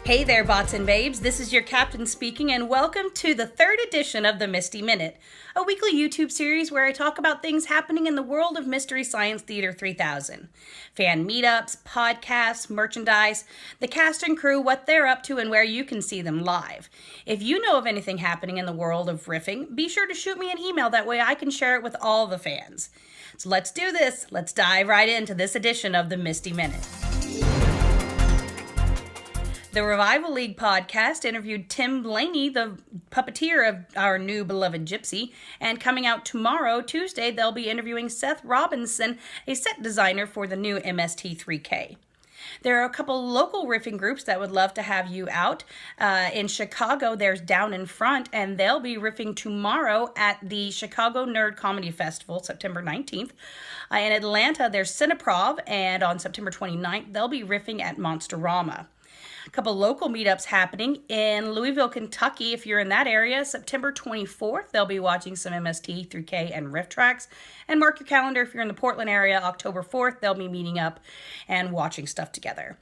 Hey there, bots and babes. This is your captain speaking, and welcome to the third edition of the MSTie Minute, a weekly YouTube series where I talk about things happening in the world of Mystery Science Theater 3000. Fan meetups, podcasts, merchandise, the cast and crew, what they're up to, and where you can see them live. If you know of anything happening in the world of riffing, be sure to shoot me an email. That way I can share it with all the fans. So let's do this. Let's dive right into this edition of the MSTie Minute. The Revival League podcast interviewed Tim Blaney, the puppeteer of our new beloved Gypsy, and coming out tomorrow, Tuesday, they'll be interviewing Seth Robinson, a set designer for the new MST3K. There are a couple local riffing groups that would love to have you out. In Chicago, there's Down in Front, and they'll be riffing tomorrow at the Chicago Nerd Comedy Festival, September 19th. In Atlanta, there's Cineprov, and on September 29th, they'll be riffing at Monsterama. A couple local meetups happening in Louisville, Kentucky. If you're in that area, September 24th, they'll be watching some MSTie and RiffTrax. And mark your calendar if you're in the Portland area, October 4th, they'll be meeting up and watching stuff together.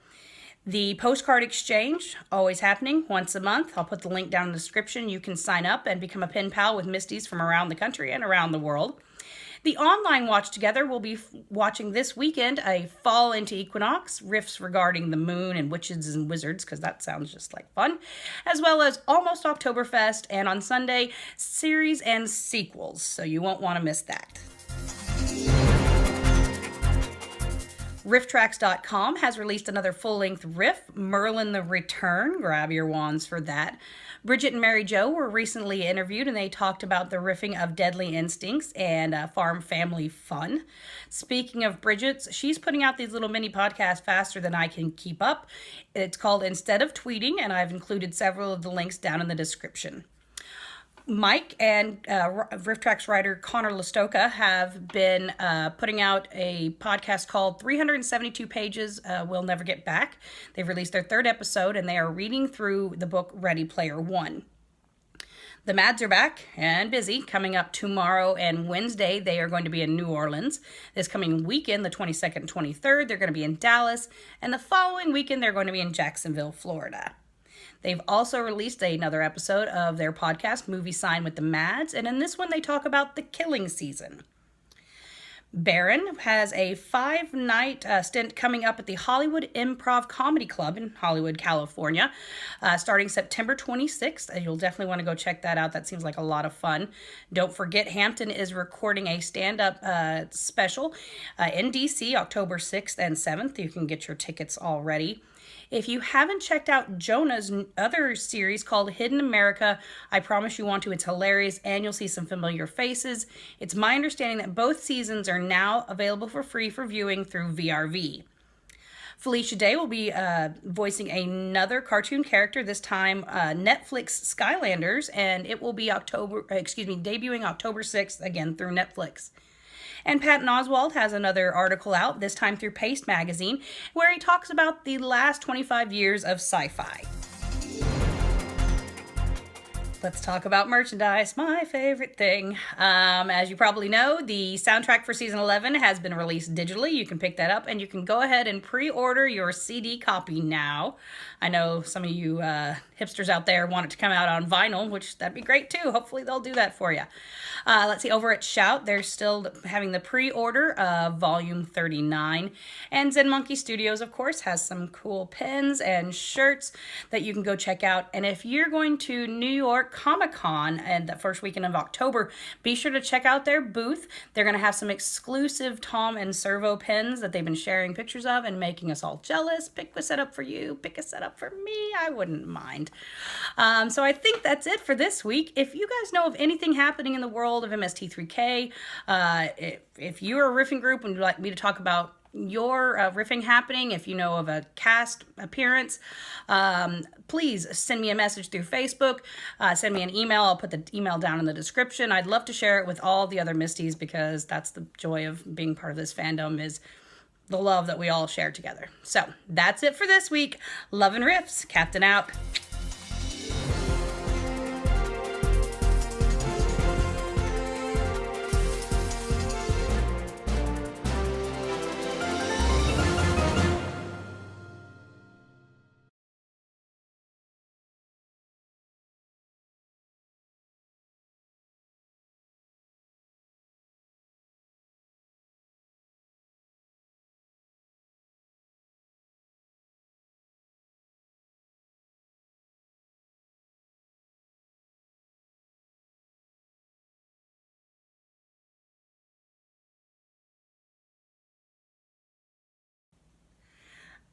The Postcard exchange, always happening once a month. I'll put the link down in the description. You can sign up and become a pen pal with Misties from around the country and around the world. The online watch together will be watching this weekend a Fall into Equinox, riffs regarding the moon and witches and wizards, because that sounds just like fun, as well as Almost Oktoberfest, and on Sunday, series and sequels, so you won't want to miss that. RiffTrax.com has released another full-length riff, Merlin the Return. Grab your wands for that. Bridget and Mary Jo were recently interviewed, and they talked about the riffing of Deadly Instincts and Farm Family Fun. Speaking of Bridget's, she's putting out these little mini podcasts faster than I can keep up. It's called Instead of Tweeting, and I've included several of the links down in the description. Mike and RiffTrax writer Connor Listoka have been putting out a podcast called 372 Pages We'll Never Get Back. They've released their third episode, and they are reading through the book Ready Player One. The Mads are back and busy. Coming up tomorrow and Wednesday, they are going to be in New Orleans. This coming weekend, the 22nd and 23rd, they're going to be in Dallas. And the following weekend, they're going to be in Jacksonville, Florida. They've also released another episode of their podcast, Movie Sign with the Mads, and in this one they talk about the killing season. Barron has a 5-night stint coming up at the Hollywood Improv Comedy Club in Hollywood, California, starting September 26th. You'll definitely want to go check that out. That seems like a lot of fun. Don't forget, Hampton is recording a stand-up special in D.C. October 6th and 7th. You can get your tickets already. If you haven't checked out Jonah's other series called Hidden America, I promise you want to. It's hilarious, and you'll see some familiar faces. It's my understanding that both seasons are now available for free for viewing through VRV. Felicia Day will be voicing another cartoon character, this time Netflix Skylanders, and it will be debuting October 6th, again through Netflix. And Patton Oswalt has another article out, this time through Paste Magazine, where he talks about the last 25 years of sci-fi. Let's talk about merchandise, my favorite thing. As you probably know, the soundtrack for Season 11 has been released digitally. You can pick that up, and you can go ahead and pre-order your CD copy now. I know some of you hipsters out there want it to come out on vinyl, which that'd be great too. Hopefully they'll do that for you. Let's see, over at Shout, they're still having the pre-order of Volume 39. And Zen Monkey Studios, of course, has some cool pins and shirts that you can go check out. And if you're going to New York Comic-Con and the first weekend of October, be sure to check out their booth. They're going to have some exclusive Tom and Servo pins that they've been sharing pictures of and making us all jealous. Pick a set up for you, pick a set up for me. I wouldn't mind. So I think that's it for this week. If you guys know of anything happening in the world of MST3K, if you're a riffing group and would like me to talk about your riffing happening, if you know of a cast appearance, please send me a message through Facebook, send me an email. I'll put the email down in the description. I'd love to share it with all the other Misties, because that's the joy of being part of this fandom, is the love that we all share together. So that's it for this week. Love and riffs. Captain out.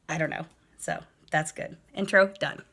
I don't know. So that's good. Intro done.